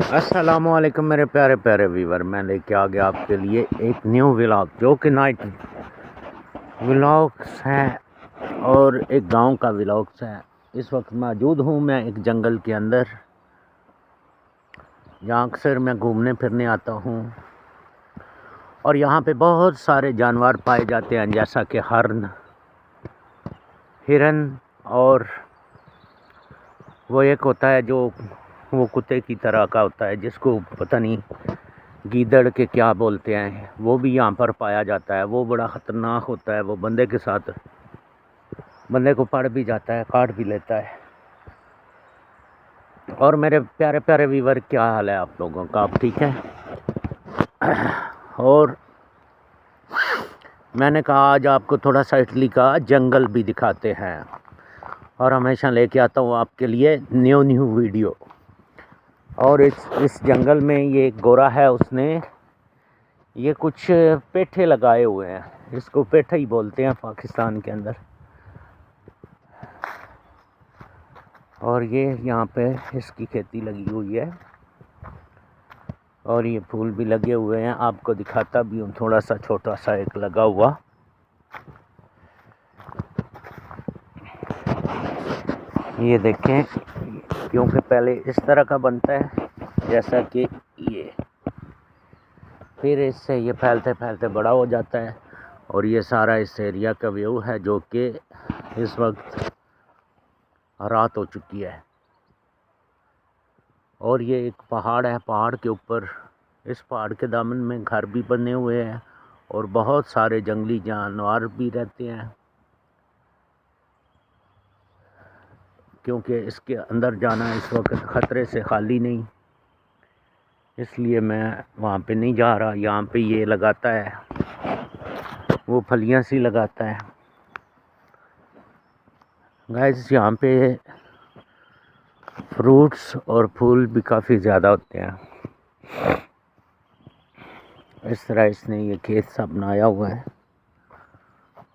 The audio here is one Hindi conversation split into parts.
अस्सलामुअलैकुम मेरे प्यारे प्यारे व्यूवर, मैं लेके आ गया आपके लिए एक न्यू व्लॉग जो कि नाइट व्लॉग्स हैं और एक गांव का व्लॉग्स है। इस वक्त मौजूद हूं मैं एक जंगल के अंदर, जहाँ अक्सर मैं घूमने फिरने आता हूं और यहाँ पे बहुत सारे जानवर पाए जाते हैं, जैसा कि हिरन और वो एक होता है जो वो कुत्ते की तरह का होता है, जिसको पता नहीं गीदड़ के क्या बोलते हैं, वो भी यहाँ पर पाया जाता है। वो बड़ा ख़तरनाक होता है, वो बंदे के साथ बंदे को पड़ भी जाता है, काट भी लेता है। और मेरे प्यारे प्यारे व्यूवर, क्या हाल है आप लोगों का? आप ठीक है? और मैंने कहा आज आपको थोड़ा सा इटली का जंगल भी दिखाते हैं, और हमेशा लेके आता हूँ आपके लिए न्यू वीडियो। और इस जंगल में ये एक गोरा है, उसने ये कुछ पेठे लगाए हुए हैं, इसको पेठा ही बोलते हैं पाकिस्तान के अंदर। और ये यहाँ पे इसकी खेती लगी हुई है और ये फूल भी लगे हुए हैं। आपको दिखाता भी हूँ, थोड़ा सा छोटा सा एक लगा हुआ। ये देखें, क्योंकि पहले इस तरह का बनता है जैसा कि ये, फिर इससे ये फैलते फैलते बड़ा हो जाता है। और ये सारा इस एरिया का व्यू है, जो कि इस वक्त रात हो चुकी है। और ये एक पहाड़ है, पहाड़ के ऊपर, इस पहाड़ के दामन में घर भी बने हुए हैं और बहुत सारे जंगली जानवर भी रहते हैं, क्योंकि इसके अंदर जाना इस वक्त ख़तरे से खाली नहीं, इसलिए मैं वहाँ पे नहीं जा रहा। यहाँ पे ये लगाता है, वो फलियाँ सी लगाता है। गाइस, यहाँ पे फ्रूट्स और फूल भी काफ़ी ज़्यादा होते हैं। इस तरह इसने ये खेत सा बनाया हुआ है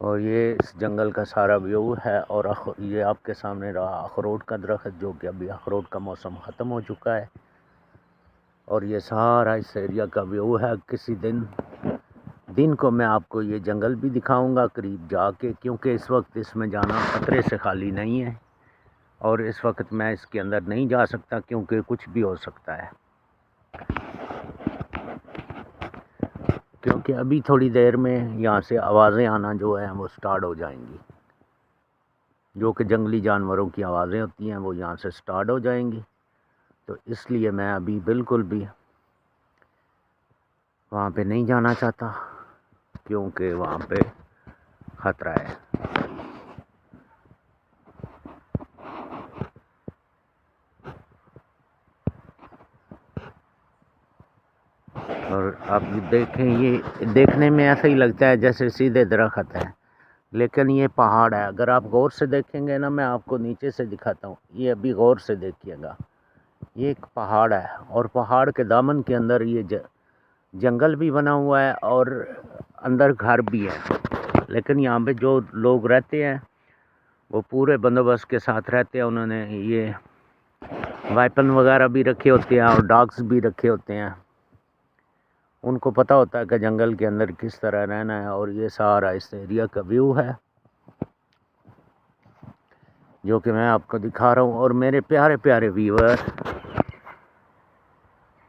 और ये इस जंगल का सारा व्यू है। और ये आपके सामने रहा अखरोट का दरख्त, जो कि अभी अखरोट का मौसम ख़त्म हो चुका है। और ये सारा इस एरिया का व्यू है। किसी दिन को मैं आपको ये जंगल भी दिखाऊंगा करीब जाके, क्योंकि इस वक्त इसमें जाना ख़तरे से खाली नहीं है और इस वक्त मैं इसके अंदर नहीं जा सकता, क्योंकि कुछ भी हो सकता है। क्योंकि अभी थोड़ी देर में यहाँ से आवाज़ें आना जो है वो स्टार्ट हो जाएंगी, जो कि जंगली जानवरों की आवाज़ें होती हैं, वो यहाँ से स्टार्ट हो जाएंगी। तो इसलिए मैं अभी बिल्कुल भी वहाँ पे नहीं जाना चाहता, क्योंकि वहाँ पे ख़तरा है। और आप देखें, ये देखने में ऐसा ही लगता है जैसे सीधे दरख्त है, लेकिन ये पहाड़ है। अगर आप गौर से देखेंगे ना, मैं आपको नीचे से दिखाता हूँ, ये अभी गौर से देखिएगा, ये एक पहाड़ है और पहाड़ के दामन के अंदर ये जंगल भी बना हुआ है और अंदर घर भी है। लेकिन यहाँ पे जो लोग रहते हैं वो पूरे बंदोबस्त के साथ रहते हैं। उन्होंने ये वेपन वगैरह भी रखे होते हैं और डॉग्स भी रखे होते हैं। उनको पता होता है कि जंगल के अंदर किस तरह रहना है। और ये सारा इस एरिया का व्यू है, जो कि मैं आपको दिखा रहा हूँ। और मेरे प्यारे प्यारे व्यूअर,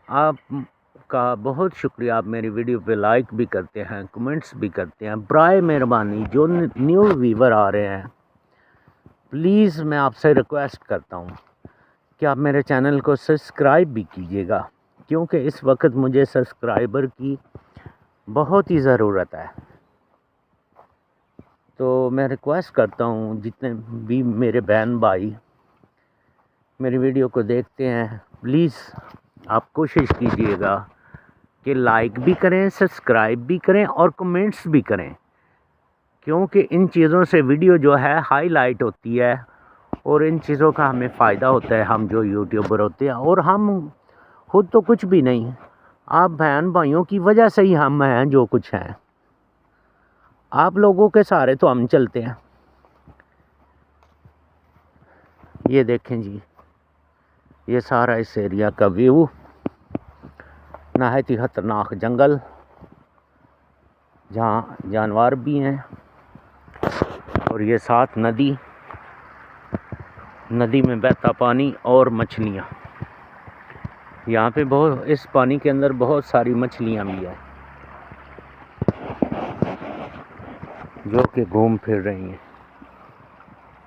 आपका बहुत शुक्रिया, आप मेरी वीडियो पे लाइक भी करते हैं, कमेंट्स भी करते हैं। बराए मेहरबानी जो न्यू व्यूअर आ रहे हैं, प्लीज़ मैं आपसे रिक्वेस्ट करता हूँ कि आप मेरे चैनल को सब्सक्राइब भी कीजिएगा, क्योंकि इस वक्त मुझे सब्सक्राइबर की बहुत ही ज़रूरत है। तो मैं रिक्वेस्ट करता हूँ, जितने भी मेरे बहन भाई मेरी वीडियो को देखते हैं, प्लीज़ आप कोशिश कीजिएगा कि लाइक भी करें, सब्सक्राइब भी करें और कमेंट्स भी करें, क्योंकि इन चीज़ों से वीडियो जो है हाईलाइट होती है और इन चीज़ों का हमें फ़ायदा होता है, हम जो यूट्यूबर होते हैं। और हम खुद तो कुछ भी नहीं, आप बहन भाइयों की वजह से ही हम हैं जो कुछ हैं। आप लोगों के सहारे तो हम चलते हैं। ये देखें जी, ये सारा इस एरिया का व्यू नहायत ही ख़तरनाक जंगल, जहाँ जानवर भी हैं, और ये साथ नदी, नदी में बहता पानी और मछलियाँ। यहाँ पे बहुत, इस पानी के अंदर बहुत सारी मछलियाँ भी हैं जो कि घूम फिर रही हैं,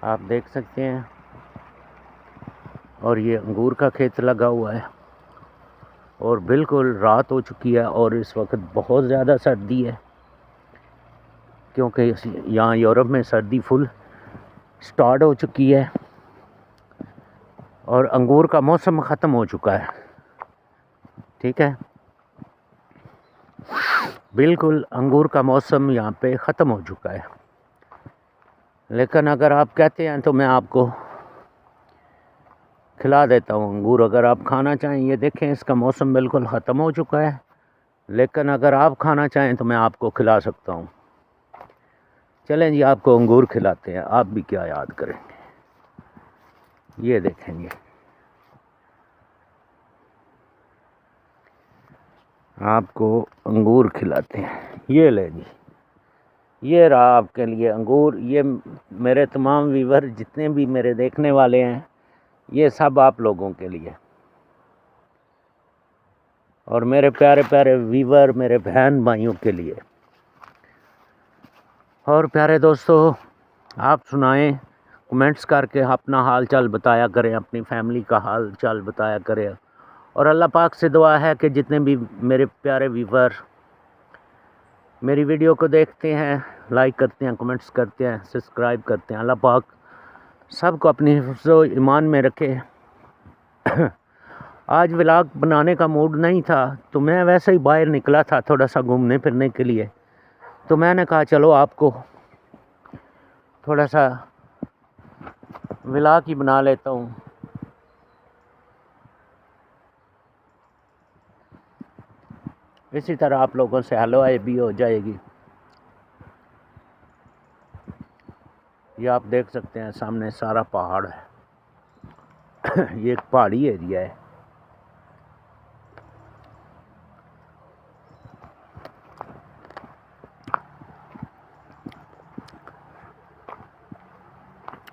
आप देख सकते हैं। और ये अंगूर का खेत लगा हुआ है और बिल्कुल रात हो चुकी है और इस वक्त बहुत ज़्यादा सर्दी है, क्योंकि यहाँ यूरोप में सर्दी फुल स्टार्ट हो चुकी है और अंगूर का मौसम ख़त्म हो चुका है। ठीक है, बिल्कुल अंगूर का मौसम यहाँ पे ख़त्म हो चुका है। लेकिन अगर आप कहते हैं तो मैं आपको खिला देता हूँ अंगूर, अगर आप खाना चाहें। ये देखें, इसका मौसम बिल्कुल ख़त्म हो चुका है, लेकिन अगर आप खाना चाहें तो मैं आपको खिला सकता हूँ। चलें जी, आपको अंगूर खिलाते हैं, आप भी क्या याद करेंगे। ये देखेंगे, आपको अंगूर खिलाते हैं। ये ले जी, ये रहा आपके लिए अंगूर। ये मेरे तमाम व्यूवर जितने भी मेरे देखने वाले हैं, ये सब आप लोगों के लिए। और मेरे प्यारे प्यारे व्यूवर, मेरे बहन भाइयों के लिए। और प्यारे दोस्तों, आप सुनाएं, कमेंट्स करके अपना हाल चाल बताया करें, अपनी फैमिली का हाल चाल बताया करें। और अल्लाह पाक से दुआ है कि जितने भी मेरे प्यारे व्यूवर मेरी वीडियो को देखते हैं, लाइक करते हैं, कमेंट्स करते हैं, सब्सक्राइब करते हैं, अल्लाह पाक सबको अपनी हिफ्ज़ो ईमान में रखे। आज व्लॉग बनाने का मूड नहीं था, तो मैं वैसे ही बाहर निकला था थोड़ा सा घूमने फिरने के लिए, तो मैंने कहा चलो आपको थोड़ा सा व्लॉग ही बना लेता हूँ। इसी तरह आप लोगों से हलवाई भी हो जाएगी। ये आप देख सकते हैं सामने सारा पहाड़ है। ये एक पहाड़ी एरिया है।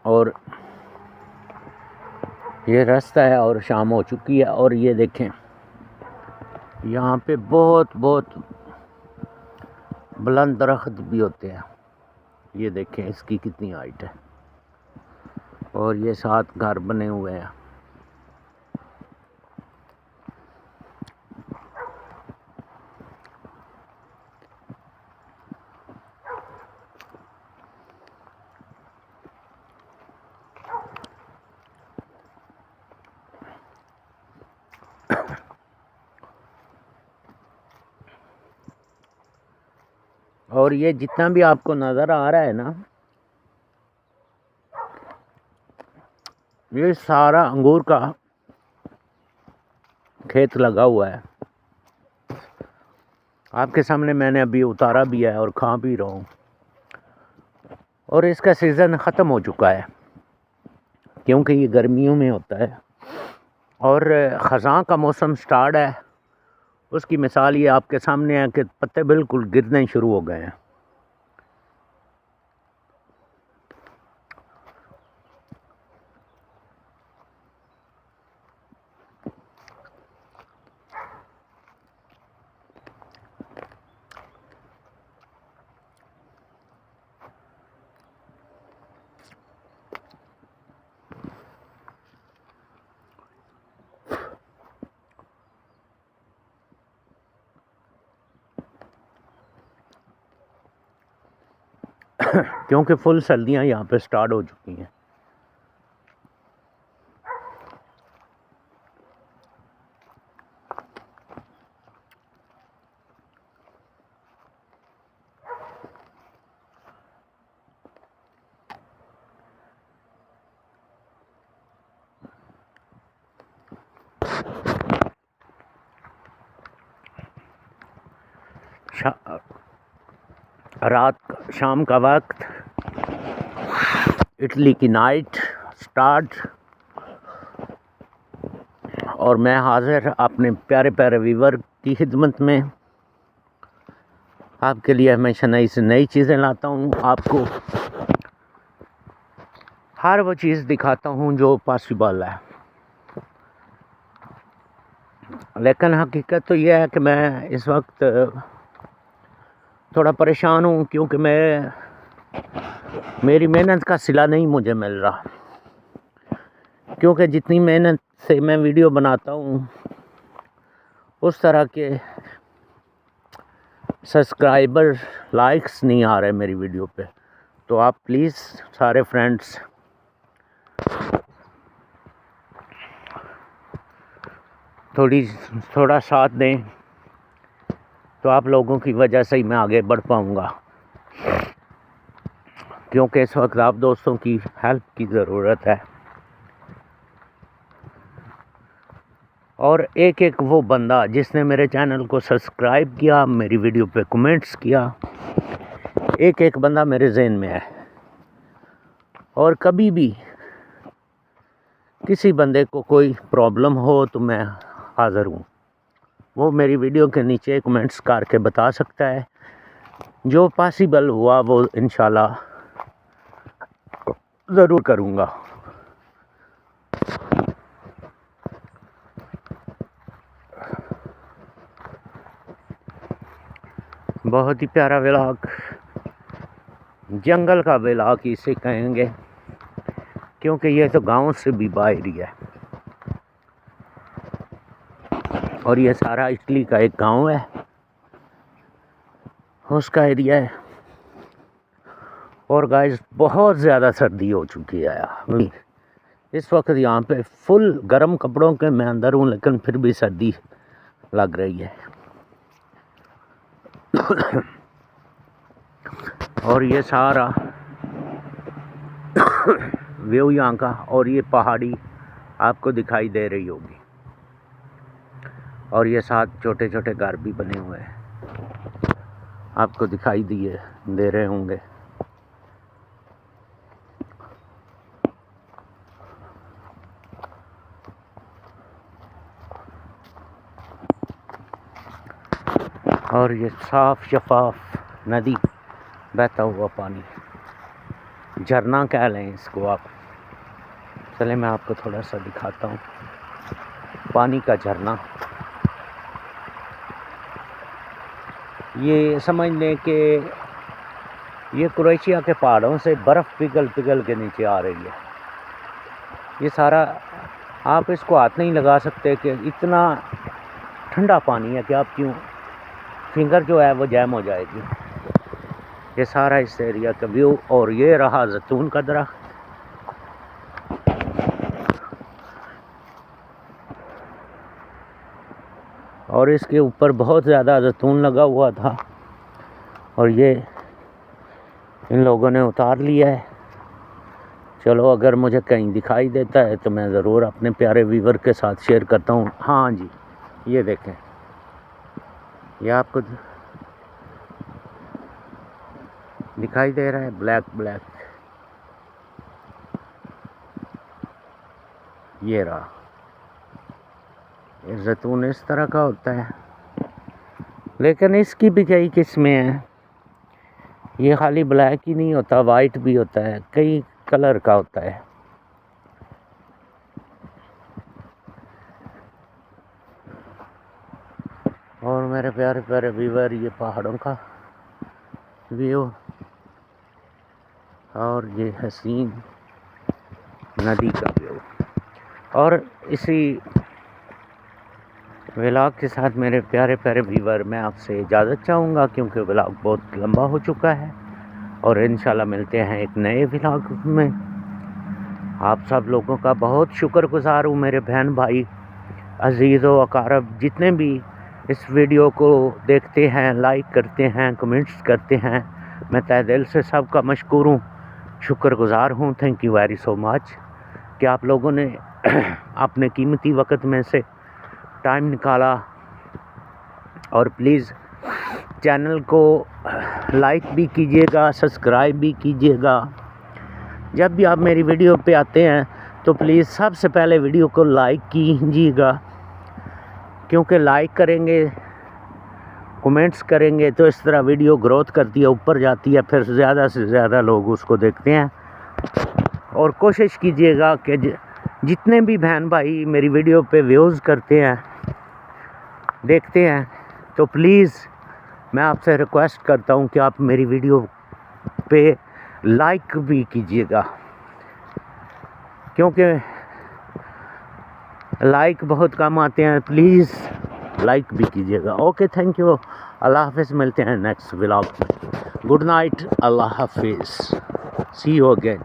और ये रास्ता है और शाम हो चुकी है। और ये देखें, यहाँ पे बहुत बहुत बुलंद दरख्त भी होते हैं। ये देखें इसकी कितनी हाइट है, और ये साथ घर बने हुए हैं। और ये जितना भी आपको नज़र आ रहा है ना, ये सारा अंगूर का खेत लगा हुआ है। आपके सामने मैंने अभी उतारा भी है और खा भी रहा हूँ। और इसका सीज़न ख़त्म हो चुका है, क्योंकि ये गर्मियों में होता है और ख़ज़ां का मौसम स्टार्ट है। उसकी मिसाल ये आपके सामने है कि पत्ते बिल्कुल गिरने शुरू हो गए हैं। क्योंकि फुल सर्दियाँ यहाँ पे स्टार्ट हो चुकी हैं। रात शाम का वक्त, इटली की नाइट स्टार्ट, और मैं हाजिर अपने प्यारे प्यारे व्यूवर आपकी खिदमत में, आपके लिए हमेशा नई से नई चीज़ें लाता हूँ, आपको हर वो चीज़ दिखाता हूँ जो पॉसिबल है। लेकिन हकीकत तो यह है कि मैं इस वक्त थोड़ा परेशान हूँ, क्योंकि मेरी मेहनत का सिला नहीं मुझे मिल रहा। क्योंकि जितनी मेहनत से मैं वीडियो बनाता हूँ उस तरह के सब्सक्राइबर लाइक्स नहीं आ रहे मेरी वीडियो पे। तो आप प्लीज़ सारे फ्रेंड्स थोड़ा साथ दें, तो आप लोगों की वजह से ही मैं आगे बढ़ पाऊँगा। क्योंकि इस वक्त आप दोस्तों की हेल्प की ज़रूरत है। और एक एक वो बंदा जिसने मेरे चैनल को सब्सक्राइब किया, मेरी वीडियो पे कमेंट्स किया, एक एक बंदा मेरे ज़हन में है। और कभी भी किसी बंदे को कोई प्रॉब्लम हो तो मैं हाज़िर हूँ। वो मेरी वीडियो के नीचे कमेंट्स करके बता सकता है। जो पॉसिबल हुआ वो इंशाल्लाह ज़रूर करूँगा। बहुत ही प्यारा व्लॉग, जंगल का व्लॉग इसे कहेंगे, क्योंकि ये तो गांव से भी बाहर ही है। और ये सारा इटली का एक गांव है, उसका एरिया है। और गाइस बहुत ज़्यादा सर्दी हो चुकी है यार। इस वक्त यहाँ पे फुल गर्म कपड़ों के मैं अंदर हूँ, लेकिन फिर भी सर्दी लग रही है। और ये सारा व्यू यहाँ का, और ये पहाड़ी आपको दिखाई दे रही होगी। और ये साथ छोटे छोटे घर भी बने हुए हैं, आपको दिखाई दे रहे होंगे। और ये साफ शफाफ नदी, बहता हुआ पानी, झरना कह लें इसको आप। चले मैं आपको थोड़ा सा दिखाता हूँ पानी का झरना। ये समझ लें कि ये क्रोएशिया के पहाड़ों से बर्फ़ पिघल पिघल के नीचे आ रही है। ये सारा आप इसको हाथ नहीं लगा सकते कि इतना ठंडा पानी है कि आप क्यों फिंगर जो है वो जैम हो जाएगी। ये सारा इस एरिया का व्यू। और ये रहा जैतून का दरख्त। और इसके ऊपर बहुत ज़्यादा जैतून लगा हुआ था, और ये इन लोगों ने उतार लिया है। चलो अगर मुझे कहीं दिखाई देता है तो मैं ज़रूर अपने प्यारे व्यूअर के साथ शेयर करता हूँ। हाँ जी, ये देखें, ये आपको दिखाई दे रहा है ब्लैक ब्लैक। ये रहा, ये जैतून इस तरह का होता है, लेकिन इसकी भी कई किस्में हैं। ये खाली ब्लैक ही नहीं होता, वाइट भी होता है, कई कलर का होता है। और मेरे प्यारे प्यारे व्यूअर, ये पहाड़ों का व्यू और ये हसीन नदी का व्यू। और इसी व्लॉग के साथ मेरे प्यारे प्यारे व्यूअर, मैं आपसे इजाज़त चाहूँगा, क्योंकि व्लॉग बहुत लंबा हो चुका है। और इंशाल्लाह मिलते हैं एक नए व्लॉग में। आप सब लोगों का बहुत शुक्रगुज़ार हूँ, मेरे बहन भाई अज़ीज़ व अकारब, जितने भी इस वीडियो को देखते हैं, लाइक करते हैं, कमेंट्स करते हैं। मैं तहे दिल से सबका मशकूर हूँ, शुक्रगुज़ार हूँ। Thank you very so much कि आप लोगों ने अपने कीमती वक्त में से टाइम निकाला। और प्लीज़ चैनल को लाइक भी कीजिएगा, सब्सक्राइब भी कीजिएगा। जब भी आप मेरी वीडियो पे आते हैं तो प्लीज़ सबसे पहले वीडियो को लाइक कीजिएगा, क्योंकि लाइक करेंगे कमेंट्स करेंगे तो इस तरह वीडियो ग्रोथ करती है, ऊपर जाती है, फिर ज़्यादा से ज़्यादा लोग उसको देखते हैं। और कोशिश कीजिएगा कि जितने भी बहन भाई मेरी वीडियो पे व्यूज़ करते हैं, देखते हैं, तो प्लीज़ मैं आपसे रिक्वेस्ट करता हूँ कि आप मेरी वीडियो पे लाइक भी कीजिएगा, क्योंकि लाइक बहुत कम आते हैं। प्लीज़ लाइक भी कीजिएगा। ओके, थैंक यू, अल्लाह हाफिज़, मिलते हैं नेक्स्ट व्लॉग में। गुड नाइट, अल्लाह हाफिज़, सी यू अगेन।